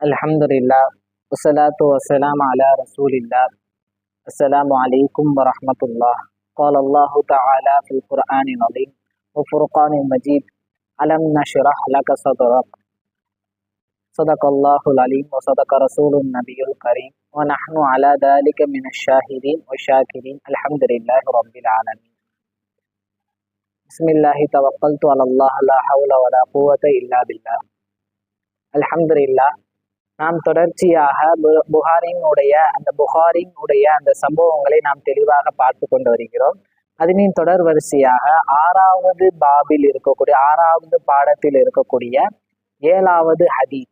Alhamdulillah, wassalatu wassalamu ala rasulillah. Assalamu alaikum wa rahmatullah. Qala Allahu ta'ala fil Qur'anil azim wa furqanil majid. Alam nashrah laka sadrak. Sadaqallahul alim wa sadaqa rasulun nabiyul karim. Wa nahnu ala dhalika minash shahidin wa shakirin. Alhamdulillahi rabbil alamin. Bismillahi tawakkaltu ala Allah la hawla wa la quwwata illa billah. Alhamdulillah, நாம் தொடர்ச்சியாக புகாரினுடைய அந்த சம்பவங்களை நாம் தெளிவாக பார்த்து கொண்டு வருகிறோம். அதனின் தொடர் வரிசையாக 6வது பாபில் இருக்கக்கூடிய 6வது பாடத்தில் இருக்கக்கூடிய 7வது ஹதீஸ்.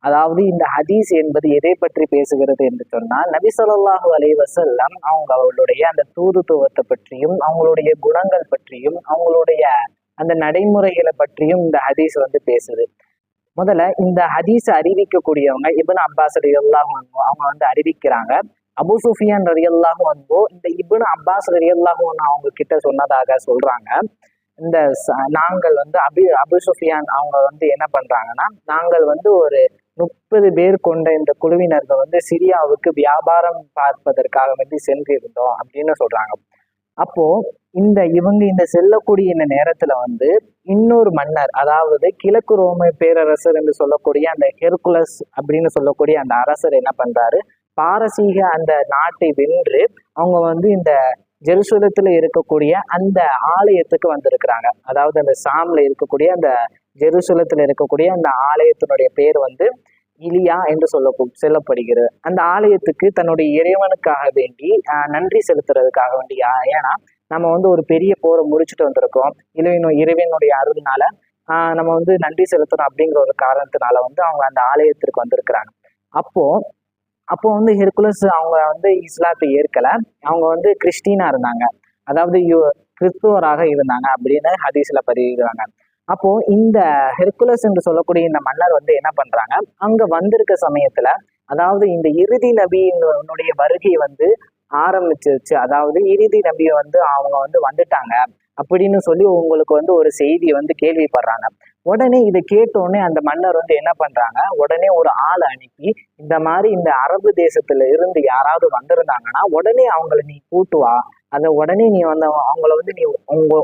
அதாவது இந்த ஹதீஸ் என்பது எதை பற்றி பேசுகிறது என்று சொன்னால், நபி ஸல்லல்லாஹு அலைஹி வஸல்லம் அவங்களுடைய அந்த தூதுத்துவத்தை பற்றியும் அவங்களுடைய குணங்கள் பற்றியும் அவங்களுடைய அந்த நடைமுறைகளை பற்றியும் இந்த ஹதீஸ் பேசுது. முதல்ல இந்த ஹதீஸ் அறிவிக்கக்கூடியவங்க இப்னு அப்பாஸ் ரலியல்லாஹு அன்ஹு அவங்க அறிவிக்கிறாங்க. அபூ சுஃபியான் ரலியல்லாஹு அன்ஹு இந்த இப்னு அப்பாஸ் ரலியல்லாஹு அன்ஹு அவங்க கிட்ட சொன்னதாக சொல்றாங்க. இந்த நாங்கள் அபூ சுஃபியான் அவங்க என்ன பண்றாங்கன்னா, நாங்கள் ஒரு 30 பேர் கொண்ட இந்த குழுவினர்கள் சிரியாவுக்கு வியாபாரம் பார்ப்பதற்காக சென்றிருந்தோம் அப்படின்னு சொல்றாங்க. அப்போ இந்த செல்லக்கூடிய இந்த நேரத்துல இன்னொரு மன்னர், அதாவது கிழக்கு ரோம பேரரசர் என்று சொல்லக்கூடிய அந்த ஹெர்குலஸ் அப்படின்னு சொல்லக்கூடிய அந்த அரசர் என்ன பண்றாரு, பாரசீக அந்த நாட்டை வென்று அவங்க இந்த ஜெருசலத்துல இருக்கக்கூடிய அந்த ஆலயத்துக்கு வந்திருக்கிறாங்க. அதாவது அந்த சாம்ல இருக்கக்கூடிய அந்த ஜெருசலத்துல இருக்கக்கூடிய அந்த ஆலயத்தினுடைய பேர் இலியா என்று சொல்லப்படுகிறது. அந்த ஆலயத்துக்கு தன்னுடைய இறைவனுக்காக வேண்டி நன்றி செலுத்துறதுக்காக வேண்டி, ஏன்னா நம்ம ஒரு பெரிய போரை முடிச்சுட்டு வந்திருக்கோம், இறைவனுடைய அருள்னால நம்ம நன்றி செலுத்தணும் அப்படிங்கிற ஒரு காரணத்தினால அவங்க அந்த ஆலயத்திற்கு வந்திருக்கிறாங்க. அப்போ ஹெர்குலஸ் அவங்க இஸ்லாத்தை ஏற்கல, அவங்க கிறிஸ்டினா இருந்தாங்க, அதாவது கிறிஸ்துவராக இருந்தாங்க அப்படின்னு ஹதீஸ்ல பதிவுகிறாங்க. அப்போ இந்த ஹெர்குலஸ் என்று சொல்லக்கூடிய இந்த மன்னர் என்ன பண்றாங்க, அங்க வந்திருக்க சமயத்துல, அதாவது இந்த இறுதி நபியினுடைய வருகை ஆரம்பிச்சிருச்சு, அதாவது இறுதி நபியை அவங்க வந்துட்டாங்க அப்படின்னு சொல்லி உங்களுக்கு ஒரு செய்தி கேள்விப்படுறாங்க. உடனே இதை கேட்டோடனே அந்த மன்னர் என்ன பண்றாங்க, உடனே ஒரு ஆளை அனுப்பி இந்த மாதிரி இந்த அரபு தேசத்துல இருந்து யாராவது வந்திருந்தாங்கன்னா உடனே அவங்கள நீ கூட்டு வா, அதை உடனே நீ அவங்கள நீ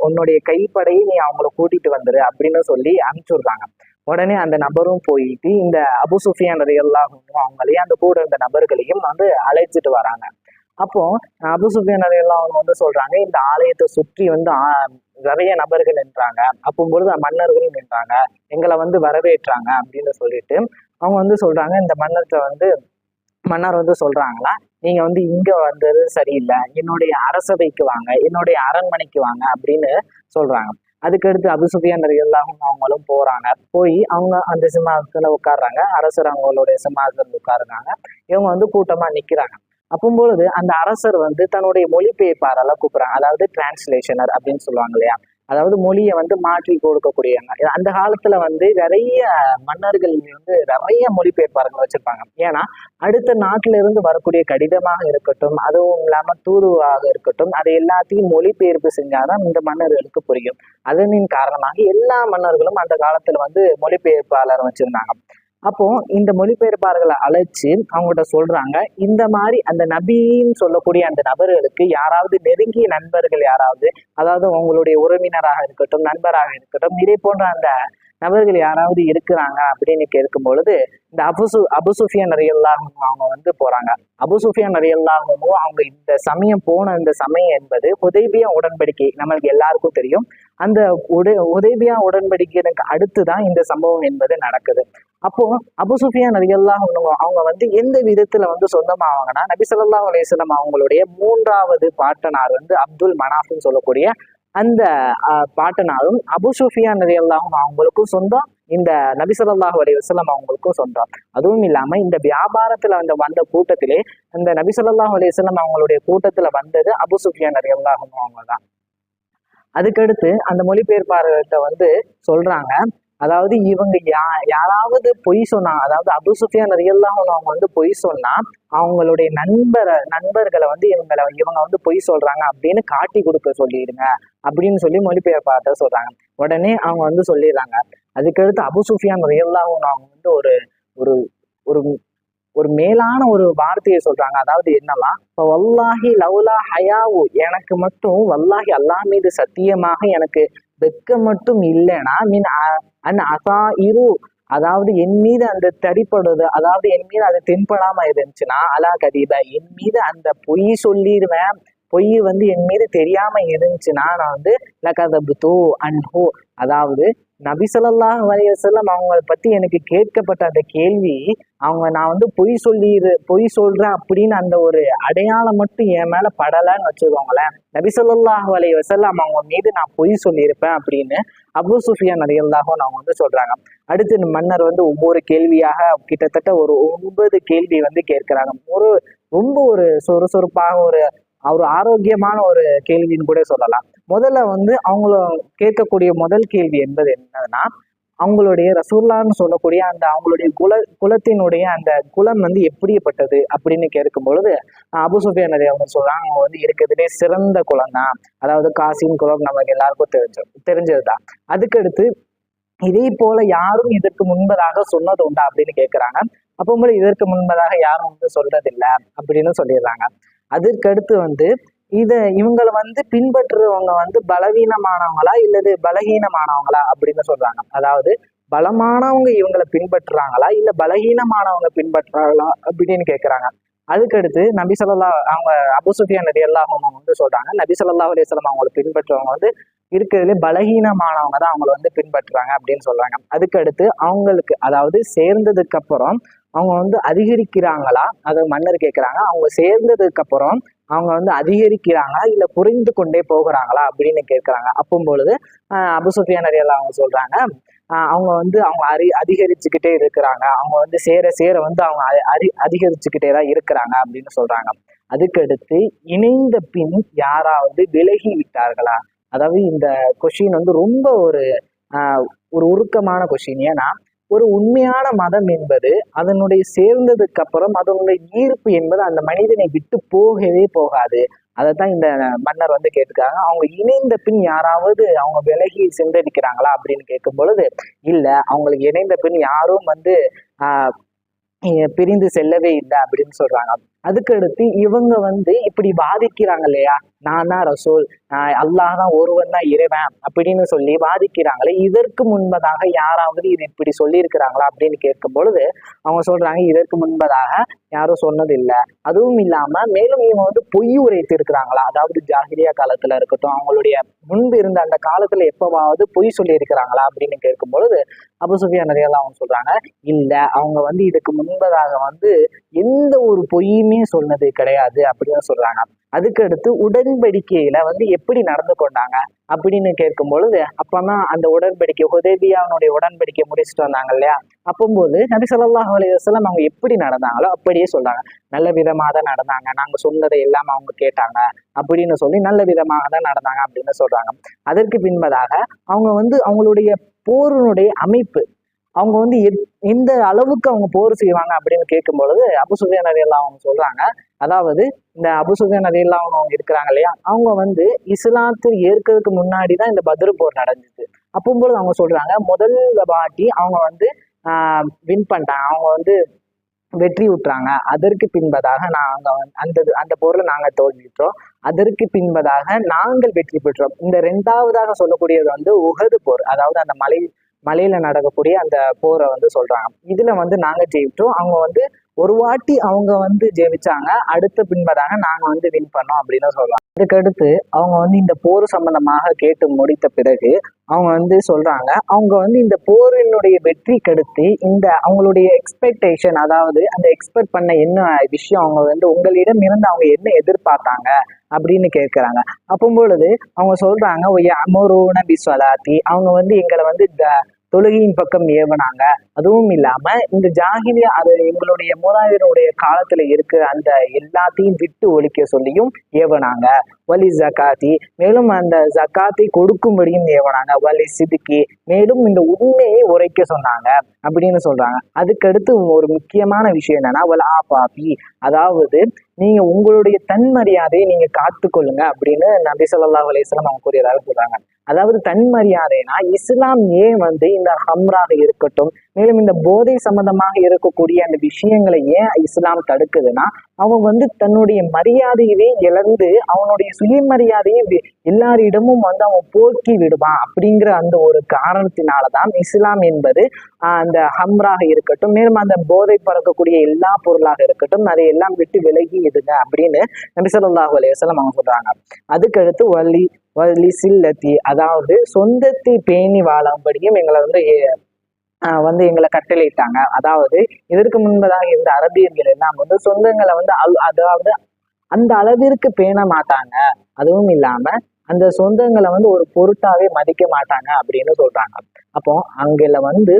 உன்னுடைய கைப்படையை நீ அவங்கள கூட்டிட்டு வந்துரு அப்படின்னு சொல்லி அனுப்பிச்சுடுறாங்க. உடனே அந்த நபரும் போயிட்டு இந்த அபூ சுஃபியான் ரலியல்லாஹு அன்ஹு அவங்களையும் அந்த கூட இருந்த நபர்களையும் அழைச்சிட்டு வராங்க. அப்போ அபூ சுஃபியான் ரலியல்லாஹு அன்ஹு சொல்றாங்க, இந்த ஆலயத்தை சுற்றி நிறைய நபர்கள் நின்றாங்க, அப்போது மன்னர்களும் நின்றாங்க, எங்களை வரவேற்றாங்க அப்படின்னு சொல்லிட்டு அவங்க சொல்றாங்க. இந்த மன்னர் சொல்றாங்களா, நீங்க இங்க வந்தது சரியில்லை, என்னுடைய அரசவைக்கு வாங்க, என்னுடைய அரண்மனைக்கு வாங்க அப்படின்னு சொல்றாங்க. அதுக்கடுத்து அபூ சுஃபியான் ரலியல்லாஹு அன்ஹு அவங்களும் போறாங்க. போய் அவங்க அந்த சிம்மாசனத்துல உட்காடுறாங்க, அரசர் அவங்களுடைய சிம்மாசனத்துல உட்காருறாங்க. இவங்க கூட்டமா நிக்கிறாங்க. அப்போது அந்த அரசர் தன்னுடைய மொழிபெயர்ப்பாளர் கூப்பிடுறாங்க, அதாவது டிரான்ஸ்லேஷனர் அப்படின்னு சொல்லுவாங்க இல்லையா, அதாவது மொழியை மாற்றி கொடுக்கக்கூடியவங்க. அந்த காலத்துல நிறைய மன்னர்கள் நிறைய மொழிபெயர்ப்பாளர்கள் வச்சிருப்பாங்க. ஏன்னா அடுத்த நாட்டில இருந்து வரக்கூடிய கடிதமாக இருக்கட்டும், அதுவும் இல்லாம தூதுவாக இருக்கட்டும், அதை எல்லாத்தையும் மொழிபெயர்ப்பு செஞ்சாதான் இந்த மன்னர்களுக்கு புரியும். அதனின் காரணமாக எல்லா மன்னர்களும் அந்த காலத்துல மொழிபெயர்ப்பாளர் வச்சிருந்தாங்க. அப்போ இந்த மொழிபெயர்ப்பாளர்களை அழைச்சு அவங்ககிட்ட சொல்றாங்க, இந்த மாதிரி அந்த நபின்னு சொல்லக்கூடிய அந்த நபர்களுக்கு யாராவது நெருங்கிய நண்பர்கள் யாராவது, அதாவது உங்களுடைய உறவினராக இருக்கட்டும், நண்பராக இருக்கட்டும், இதே போன்ற அந்த நபர்கள் யாராவது இருக்கிறாங்க அப்படின்னு கேட்கும் பொழுது இந்த அபூ சுஃபியான் ரலியல்லாஹு அன்ஹு அவங்க போறாங்க. அபூ சுஃபியான் ரலியல்லாஹு அன்ஹு அவங்க இந்த சமயம் என்பது ஹுதைபியா உடன்படிக்கை, நம்மளுக்கு எல்லாருக்கும் தெரியும். அந்த ஹுதைபியா உடன்படிக்கைக்கு அடுத்துதான் இந்த சம்பவம் என்பது நடக்குது. அப்போ அபூ சுஃபியான் ரலியல்லாஹு அன்ஹு அவங்க எந்த விதத்துல சொந்தமாவாங்கன்னா, நபி ஸல்லல்லாஹு அலைஹி வஸல்லம் அவங்களுடைய 3வது பாட்டனார் அப்துல் மனாஃப்னு சொல்லக்கூடிய அந்த பாட்டனாரும் அபூ சுஃபியான் ரலியல்லாஹு அன்ஹு அவங்களுக்கும் சொந்தம், இந்த நபி ஸல்லல்லாஹு அலைஹி வஸல்லம் அவங்களுக்கும் சொந்தம். அதுவும் இல்லாம இந்த வியாபாரத்துல வந்த கூட்டத்திலே இந்த நபி ஸல்லல்லாஹு அலைஹி வஸல்லம் அவங்களுடைய கூட்டத்துல வந்தது அபூ சுஃபியான் ரலியல்லாஹு அன்ஹு அவங்க தான். அதுக்கடுத்து அந்த மொழிபெயர்ப்பாளர்கிட்ட சொல்றாங்க, அதாவது இவங்க யாராவது பொய் சொன்னா, அதாவது அபூ சுஃபியான் ரலியல்லாஹு அன்ஹு அவங்க பொய் சொன்னா அவங்களுடைய நண்பர்களை இவங்க பொய் சொல்றாங்க அப்படின்னு காட்டி கொடுக்க சொல்லிடுங்க அப்படின்னு சொல்லி மொழிபெயர்ப்பாளர் சொல்றாங்க. உடனே அவங்க சொல்லிடுறாங்க. அதுக்கடுத்து அபூ சுஃபியான் ரலியல்லாஹு அன்ஹு அவங்க ஒரு ஒரு ஒரு மேலான ஒரு வார்த்தையை சொல்றாங்க. அதாவது என்னன்னா, இப்போ வல்லாஹி லவ்லா ஹயாவு, எனக்கு மட்டும் வல்லாஹி அல்லாஹ் மீது சத்தியமாக எனக்கு வெட்கம் மட்டும் இல்லைன்னா அன் அசா இரு, அதாவது என் மீது அந்த தடிப்படுது, அதாவது என் மீது அது தென்படாம இருந்துச்சுன்னா அலா கதீப, என் மீது அந்த பொய் சொல்லிடுவேன், பொய் வந்து என் மீது தெரியாம இருந்துச்சுன்னா நான் வந்து லகதபுது அன்ஹு, அதாவது நபி ஸல்லல்லாஹு அலைஹி வஸல்லம் அவங்களை பத்தி எனக்கு கேட்கப்பட்ட அந்த கேள்வி, நான் வந்து பொய் சொல்றேன் அப்படின்னு அந்த ஒரு அடையாளம் மட்டும் என் மேல படலைன்னு வச்சுக்கோங்களேன், நபி ஸல்லல்லாஹு அலைஹி வஸல்லம் அவங்க மீது நான் பொய் சொல்லியிருப்பேன் அப்படின்னு அபூ சுஃபியான் ரலியல்லாஹு அன்ஹு அவங்க வந்து சொல்றாங்க. அடுத்து மன்னர் வந்து ஒவ்வொரு கேள்வியாக கிட்டத்தட்ட ஒரு 9 கேள்வி வந்து கேட்கிறாங்க. ரொம்ப ஒரு சுறுசுறுப்பாக ஒரு ஆரோக்கியமான ஒரு கேள்வின்னு கூட சொல்லலாம். முதல்ல வந்து அவங்கள கேட்கக்கூடிய முதல் கேள்வி என்பது என்னன்னா, அவங்களுடைய ரசூல்லான்னு சொல்லக்கூடிய அந்த அவங்களுடைய குலத்தினுடைய அந்த குலம் வந்து எப்படிப்பட்டது அப்படின்னு கேட்கும் பொழுது அபூ சுஃபியான் அவங்க சொல்றாங்க, அவங்க வந்து இருக்கிறதுலே சிறந்த குலம் தான், அதாவது காசிம் குலம் நமக்கு எல்லாருக்கும் தெரிஞ்சதுதான். அதுக்கடுத்து இதே போல யாரும் இதற்கு முன்பதாக சொன்னது உண்டா அப்படின்னு கேட்கிறாங்க. அப்போ இதற்கு முன்பதாக யாரும் வந்து சொல்றதில்லை அப்படின்னு சொல்லிடுறாங்க. அதற்கடுத்து வந்து இவங்களை வந்து பின்பற்றுறவங்க வந்து பலவீனமானவங்களா இல்லது பலகீனமானவங்களா அப்படின்னு சொல்றாங்க. அதாவது பலமானவங்க இவங்களை பின்பற்றுறாங்களா இல்ல பலகீனமானவங்க பின்பற்றுறாங்களா அப்படின்னு கேட்கிறாங்க. அதுக்கடுத்து நபி ஸல்லல்லாஹு அவங்க அபூ சுஃபியான் ரலியல்லாஹு அன்ஹு வந்து சொல்றாங்க, நபி ஸல்லல்லாஹு அலைஹி வஸல்லம் அவங்களை பின்பற்றுறவங்க வந்து இருக்கிறதுலே பலகீனமானவங்க தான் அவங்களை வந்து பின்பற்றுறாங்க அப்படின்னு சொல்றாங்க. அதுக்கடுத்து அவங்களுக்கு, அதாவது சேர்ந்ததுக்கு அப்புறம் அவங்க வந்து அதிகரிக்கிறாங்களா, அதை மன்னர் கேட்கிறாங்க, அவங்க சேர்ந்ததுக்கு அப்புறம் அவங்க வந்து அதிகரிக்கிறாங்களா இல்ல குறைந்து கொண்டே போகிறாங்களா அப்படின்னு கேட்கிறாங்க. அப்போ பொழுது அபூ சுஃபியான் ரலியல்லாஹு அன்ஹு சொல்றாங்க, அவங்க வந்து அவங்க அதிகரிச்சுக்கிட்டே இருக்கிறாங்க, அவங்க வந்து சேர வந்து அவங்க அதிகரிச்சுக்கிட்டே தான் இருக்கிறாங்க அப்படின்னு சொல்றாங்க. அதுக்கடுத்து இணைந்த பின் யாராவது விலகி விட்டார்களா, அதாவது இந்த கொஸ்டின் வந்து ரொம்ப ஒரு உருக்கமான கொஸ்டின். ஏன்னா ஒரு உண்மையான மதம் என்பது அதனுடைய சேர்ந்ததுக்கு அப்புறம் அதனுடைய ஈர்ப்பு என்பது அந்த மனிதனை விட்டு போகவே போகாது. அதைத்தான் இந்த மன்னர் வந்து கேட்டுக்காங்க. அவங்க இணைந்த பின் யாராவது அவங்க விலகி சென்றடிக்கிறாங்களா அப்படின்னு கேட்கும் பொழுது இல்ல, அவங்களுக்கு இணைந்த பின் யாரும் வந்து பிரிந்து செல்லவே இல்லை அப்படின்னு சொல்றாங்க. அதுக்கடுத்து இவங்க வந்து இப்படி வாதிக்கிறாங்க இல்லையா, நான் தான் ரசூல், அல்லாஹ் தான் ஒருவன் தான் இறைவன் அப்படின்னு சொல்லி வாதிக்கிறாங்களே, இதற்கு முன்பதாக யாராவது இது இப்படி சொல்லியிருக்கிறாங்களா அப்படின்னு கேட்கும் பொழுது அவங்க சொல்றாங்க, இதற்கு முன்பதாக யாரும் சொன்னது இல்லை. அதுவும் இல்லாம மேலும் இவங்க வந்து பொய் உரைத்து இருக்கிறாங்களா, அதாவது ஜாகிலியா காலத்துல இருக்கட்டும், அவங்களுடைய முன்பு இருந்த அந்த காலத்துல எப்பவாவது பொய் சொல்லி இருக்கிறாங்களா அப்படின்னு கேட்கும் பொழுது அபூ சுஃபியான் ரலியல்லாஹு அன்ஹு சொல்றாங்க, இல்ல, அவங்க வந்து இதுக்கு முன்பதாக வந்து எந்த ஒரு பொய்யுமே சொன்னது கிடையாது அப்படின்னு சொல்றாங்க. அதுக்கடுத்து உடன்படிக்கையில வந்து எப்படி நடந்து கொண்டாங்க அப்படின்னு கேட்கும் பொழுது அப்பதான் அந்த உடன்படிக்கை ஹுதைபியாவுடைய உடன்படிக்கை முடிச்சுட்டு வந்தாங்க இல்லையா, அப்போது நபி ஸல்லல்லாஹு அலைஹி வஸல்லம் அவங்க எப்படி நடந்தாங்களோ அப்படியே சொல்றாங்க, நல்ல விதமாக தான் நடந்தாங்க, நாங்க சொன்னதை எல்லாம் அவங்க கேட்டாங்க அப்படின்னு சொல்லி நல்ல விதமாக தான் நடந்தாங்க அப்படின்னு சொல்றாங்க. அதற்கு பின்பதாக அவங்க வந்து அவங்களுடைய போரினுடைய அமைப்பு, அவங்க வந்து எந்த அளவுக்கு அவங்க போர் செய்வாங்க அப்படின்னு கேட்கும் பொழுது அபூ சுஃபியான் ரலியல்லாஹு அன்ஹு சொல்றாங்க, அதாவது இந்த அபூ சுஃபியான் ரலியல்லாஹு அன்ஹு அவங்க இருக்கிறாங்க இல்லையா, அவங்க வந்து இஸ்லாத்தை ஏற்கிறதுக்கு முன்னாடிதான் இந்த பத்ர் போர் நடந்துச்சு. அப்போது அவங்க சொல்றாங்க, முதல் வாட்டி அவங்க வந்து வின் பண்ணிட்டாங்க, அவங்க வந்து வெற்றி விட்டுறாங்க. அதற்கு பின்பதாக அந்த போர்ல நாங்க தோல்விட்டோம், அதற்கு பின்பதாக நாங்கள் வெற்றி பெற்றோம். இந்த 2வதாக சொல்லக்கூடியது வந்து உஹது போர், அதாவது அந்த மலையில நடக்கக்கூடிய அந்த போரை வந்து சொல்றாங்க. இதுல வந்து நாங்க ஜெயிச்சோம், அவங்க வந்து ஒரு வாட்டி அவங்க வந்து ஜெயிச்சாங்க, அடுத்த பின்பதாக நாங்க வந்து வின் பண்ணோம் அப்படின்னு சொல்றாங்க. அதுக்கடுத்து அவங்க வந்து இந்த போர் சம்பந்தமாக கேட்டு முடித்த பிறகு அவங்க வந்து சொல்றாங்க, அவங்க வந்து இந்த போரினுடைய வெற்றி கடுத்து இந்த அவங்களுடைய எக்ஸ்பெக்டேஷன், அதாவது அந்த எக்ஸ்பெக்ட் பண்ண என்ன விஷயம், அவங்க வந்து உங்களிடம் இருந்து அவங்க என்ன எதிர்பார்த்தாங்க அப்படின்னு கேட்கிறாங்க. அப்பொழுது அவங்க சொல்றாங்க, அமரூன பிஸ்வலாத்தி, அவங்க வந்து எங்களை வந்து தொழுகையின் பக்கம் ஏவனாங்க, அதுவும் இல்லாம இந்த ஜாகிலியா, அது எங்களுடைய மூதாதையருடைய காலத்துல இருக்கிற அந்த எல்லாத்தையும் விட்டு ஒழிக்க சொல்லியும் ஏவனாங்க. வலி ஜகாத்தி, மேலும் அந்த ஜகாத்தை கொடுக்கும்படியும் ஏவனாங்க. வலி சிதுக்கி, மேலும் இந்த உண்மையை உரைக்க சொன்னாங்க அப்படின்னு சொல்றாங்க. அதுக்கடுத்து ஒரு முக்கியமான விஷயம் என்னன்னா வல் ஆபாபி, அதாவது நீங்க உங்களுடைய தன்மரியாதையை நீங்க காத்துக்கொள்ளுங்க அப்படின்னு நபி ஸல்லல்லாஹு அலைஹி வஸல்லம் அவங்க கூறியதாக சொல்றாங்க. அதாவது தன்மரியாதைனா இஸ்லாம் ஏன் இந்த ஹம்ராக இருக்கட்டும், மேலும் இந்த போதை சம்பந்தமாக இருக்கக்கூடிய அந்த விஷயங்களை ஏன் இஸ்லாம் தடுக்குதுன்னா, அவன் தன்னுடைய மரியாதையவே இழந்து அவனுடைய சுயமரியாதையை எல்லாரிடமும் அவன் போக்கி விடுவான் அப்படிங்கிற அந்த ஒரு காரணத்தினாலதான் இஸ்லாம் என்பது அந்த ஹம்ராக இருக்கட்டும், மேலும் அந்த போதை பறக்கக்கூடிய எல்லா பொருளாக இருக்கட்டும், அதை எல்லாம் விட்டு விலகி இடுங்க அப்படின்னு நபி ஸல்லல்லாஹு அலைஹி வஸல்லம் அவங்க சொல்றாங்க. அதுக்கடுத்து வலி சில்லத்தி, அதாவது சொந்தத்தை பேணி வாழும்படியும் எங்களை எங்களை கட்டளையிட்டாங்க. அதாவது இதற்கு முன்பதாக இருந்த அரபியர்கள் எல்லாம் சொந்தங்களை அதாவது அந்த அளவிற்கு பேண மாட்டாங்க, அதுவும் இல்லாம அந்த சொந்தங்களை ஒரு பொருட்டாவே மதிக்க மாட்டாங்க அப்படின்னு சொல்றாங்க. அப்போ அங்கல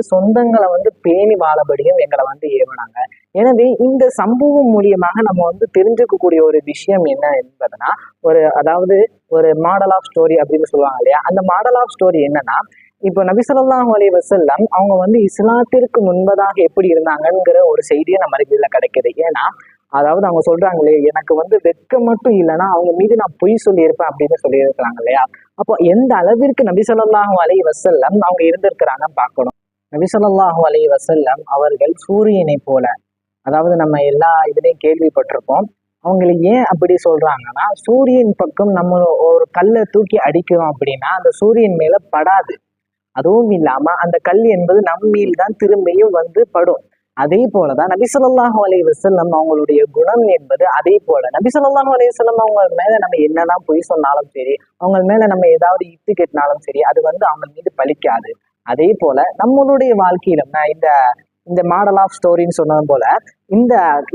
சொந்தங்களை பேணி வாழபடியும் எங்களை ஏவனாங்க. எனவே இந்த சம்பவம் மூலியமாக நம்ம தெரிஞ்சுக்கக்கூடிய ஒரு விஷயம் என்ன என்பதுனா, அதாவது ஒரு மாடல் ஆஃப் ஸ்டோரி அப்படின்னு சொல்லுவாங்க இல்லையா, அந்த மாடல் ஆஃப் ஸ்டோரி என்னன்னா, இப்போ நபி ஸல்லல்லாஹு அலைஹி வஸல்லம் அவங்க இஸ்லாத்திற்கு முன்பதாக எப்படி இருந்தாங்கங்கிற ஒரு செய்தியை நம்மளுக்கு இதுல கிடைக்குது. ஏன்னா அதாவது அவங்க சொல்றாங்களே, எனக்கு வெட்கம் மட்டும் இல்லைன்னா அவங்க மீது நான் பொய் சொல்லியிருப்பேன் அப்படின்னு சொல்லியிருக்கிறாங்க இல்லையா. அப்போ எந்த அளவிற்கு நபி ஸல்லல்லாஹு அலைஹி வஸல்லம் அவங்க இருந்திருக்கிறாங்கன்னு பார்க்கணும். நபி ஸல்லல்லாஹு அலைஹி வஸல்லம் அவர்கள் சூரியனை போல, அதாவது நம்ம எல்லா இதுலையும் கேள்விப்பட்டிருப்போம். அவங்களை ஏன் அப்படி சொல்றாங்கன்னா, சூரியன் பக்கம் நம்ம ஒரு கல்லை தூக்கி அடிக்கிறோம் அப்படின்னா அந்த சூரியன் மேல படாது. அதுவும் இல்லாம அந்த கல் என்பது நம்மீல் தான் திரும்பியும் படும். அதே போலதான் நபி ஸல்லல்லாஹு அலைஹி வஸல்லம் அவங்களுடைய குணம் என்பது அதே போல. நபி ஸல்லல்லாஹு அலைஹி வஸல்லம் அவங்க மேல நம்ம என்னதான் பொய் சொன்னாலும் சரி, அவங்க மேல நம்ம ஏதாவது இட்டு கெட்டினாலும் சரி, அது அவங்க மீது பலிக்காது. அதே போல நம்மளுடைய வாழ்க்கையிலும் இந்த மாடல் ஆஃப் ஸ்டோரின்னு சொன்னது போல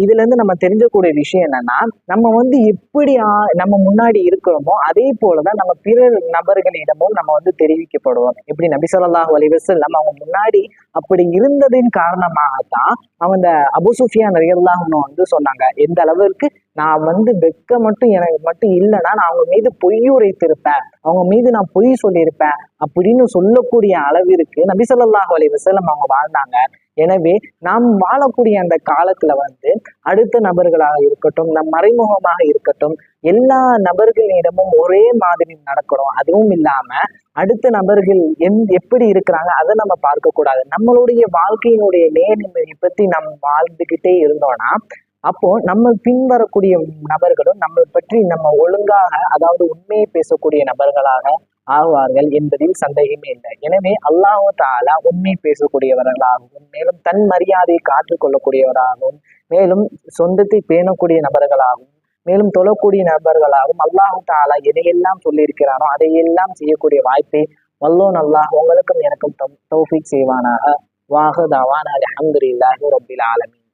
இதுல இருந்து நம்ம தெரிஞ்சக்கூடிய விஷயம் என்னன்னா, நம்ம எப்படி நம்ம முன்னாடி இருக்கிறோமோ அதே போலதான் நம்ம பிற நபர்களிடமும் நம்ம தெரிவிக்கப்படுவோம். எப்படி நபி ஸல்லல்லாஹு அலைஹி வஸல்லம் அவங்க முன்னாடி அப்படி இருந்ததின் காரணமாகத்தான் அவங்க அபூ சுஃபியான் ரலியல்லாஹு அன்ஹு சொன்னாங்க, எந்த அளவிற்கு நான் வெக்க மட்டும் எனக்கு மட்டும் இல்லைன்னா நான் அவங்க மீது பொய் உரைத்திருப்பேன், அவங்க மீது நான் பொய் சொல்லியிருப்பேன் அப்படின்னு சொல்லக்கூடிய அளவிற்கு நபி ஸல்லல்லாஹு அலைஹி வஸல்லம் அவங்க வாழ்ந்தாங்க. எனவே நாம் வாழக்கூடிய அந்த காலத்துல அடுத்த நபர்களாக இருக்கட்டும், நம் மறைமுகமாக இருக்கட்டும், எல்லா நபர்களிடமும் ஒரே மாதிரி நடக்கணும். அதுவும் இல்லாம அடுத்த நபர்கள் எப்படி இருக்கிறாங்க அதை நம்ம பார்க்க கூடாது. நம்மளுடைய வாழ்க்கையினுடைய நேர்மையை பத்தி நம்ம வாழ்ந்துகிட்டே இருந்தோம்னா, அப்போ நம்ம பின்வரக்கூடிய நபர்களும் நம்ம பற்றி நம்ம ஒழுங்காக, அதாவது உண்மையை பேசக்கூடிய நபர்களாக ஆவார்கள் என்பதில் சந்தேகமே இல்லை. எனவே அல்லாஹ் தஆலா உண்மை பேசக்கூடியவர்களாகவும், மேலும் தன் மரியாதையை காற்றுக் கொள்ளக்கூடியவராகவும், மேலும் சொந்தத்தை பேணக்கூடிய நபர்களாகவும், மேலும் தொழக்கூடிய நபர்களாகவும் அல்லாஹ் தஆலா எதையெல்லாம் சொல்லியிருக்கிறானோ அதையெல்லாம் செய்யக்கூடிய வாய்ப்பை வல்லோன் அல்லாஹ் உங்களுக்கும் எனக்கும் தௌஃபீக் செய்வானாக. வாஹு தவானா அல்ஹம்துலில்லாஹி ரப்பில் ஆலமீன்.